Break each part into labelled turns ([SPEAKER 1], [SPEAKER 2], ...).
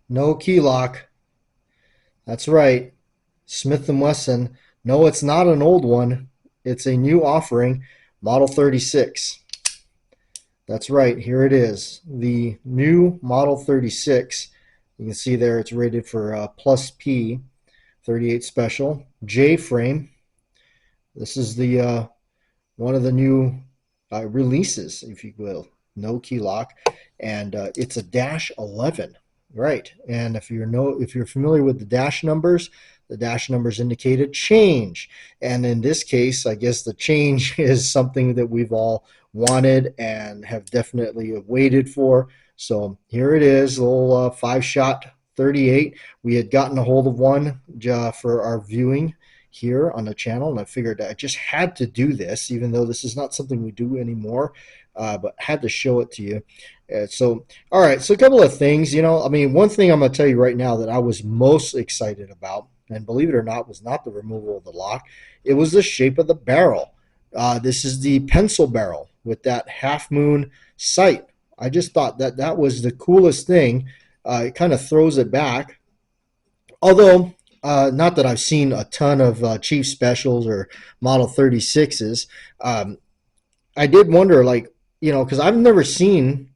[SPEAKER 1] No key lock. That's right. Smith& and Wesson. No, it's not an old one. It's a new offering, Model 36. That's right. Here it is. The new Model 36. You can see there it's rated for plus P, 38 special, J frame. This is the one of the new releases, if you will. No key lock, and it's a dash 11. Right, and if you're familiar with the dash numbers indicate a change, and in this case, I guess the change is something that we've all wanted and have definitely waited for. So here it is, a little 5-shot 38. We had gotten a hold of one for our viewing here on the channel, and I figured I just had to do this, even though this is not something we do anymore, but had to show it to you. All right, so a couple of things, I mean, one thing I'm going to tell you right now that I was most excited about, and believe it or not, was not the removal of the lock. It was the shape of the barrel. This is the pencil barrel with that half moon sight. I just thought that that was the coolest thing. It kind of throws it back. Although, not that I've seen a ton of Chief Specials or Model 36s. I did wonder, like, because I've never seen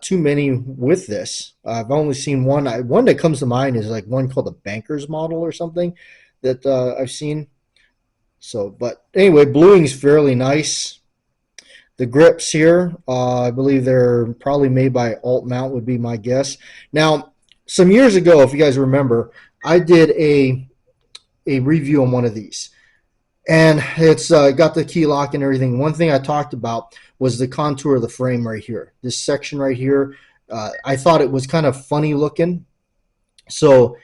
[SPEAKER 1] too many with this. I've only seen one. One that comes to mind is like one called the Banker's model or something that I've seen. So, but anyway, bluing's fairly nice. The grips here, I believe they're probably made by Alt Mount, would be my guess. Now, some years ago, if you guys remember, I did a review on one of these, and it's got the key lock and everything. One thing I talked about was the contour of the frame right here. This section right here, I thought it was kind of funny looking. So,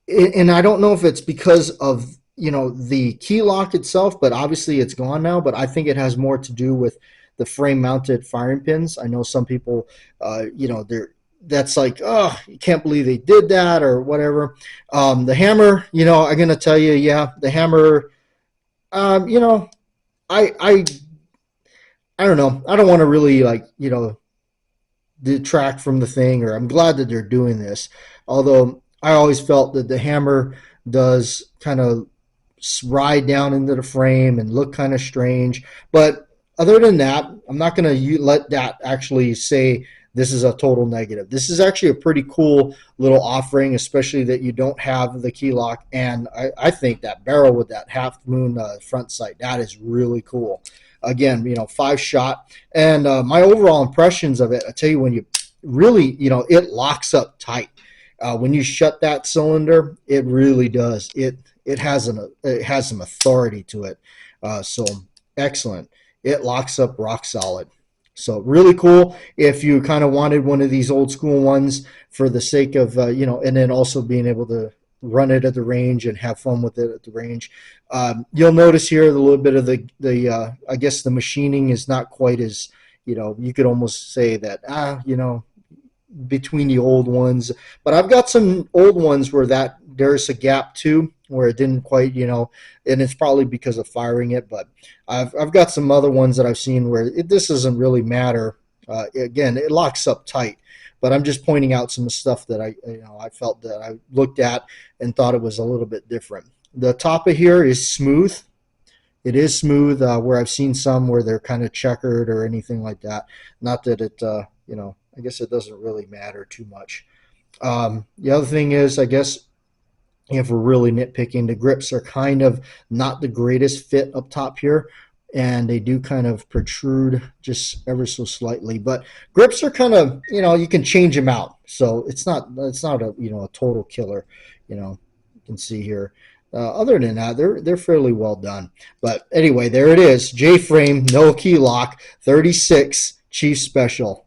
[SPEAKER 1] and I don't know if it's because of the key lock itself, but obviously it's gone now. But I think it has more to do with the frame mounted firing pins. I know some people, that's like, oh, you can't believe they did that or whatever. The hammer, I'm gonna tell you, yeah, the hammer. I I don't know. I don't want to really detract from the thing, or I'm glad that they're doing this. Although I always felt that the hammer does kind of ride down into the frame and look kind of strange. But other than that, I'm not going to let that actually say this is a total negative. This is actually a pretty cool little offering, especially that you don't have the key lock. And I think that barrel with that half moon front sight, that is really cool. Again, 5-shot. And my overall impressions of it, I tell you, when you really, it locks up tight. When you shut that cylinder, it really does. It has some authority to it. So excellent. It locks up rock solid. So really cool. If you kind of wanted one of these old school ones for the sake of and then also being able to run it at the range and have fun with it at the range. You'll notice here a little bit of the I guess the machining is not quite as, you could almost say that between the old ones, but I've got some old ones where there's a gap too, where it didn't quite, and it's probably because of firing it. But I've got some other ones that I've seen where this doesn't really matter. Again, it locks up tight, but I'm just pointing out some stuff that I felt that I looked at and thought it was a little bit different. The top of here is smooth. It is smooth, where I've seen some where they're kind of checkered or anything like that. Not that it, I guess it doesn't really matter too much. The other thing is, I guess, if we're really nitpicking, the grips are kind of not the greatest fit up top here, and they do kind of protrude just ever so slightly. But grips are kind of, you can change them out, so it's not a a total killer. You can see here. Other than that, they're fairly well done. But anyway, there it is. J frame, no key lock, 36 Chief Special.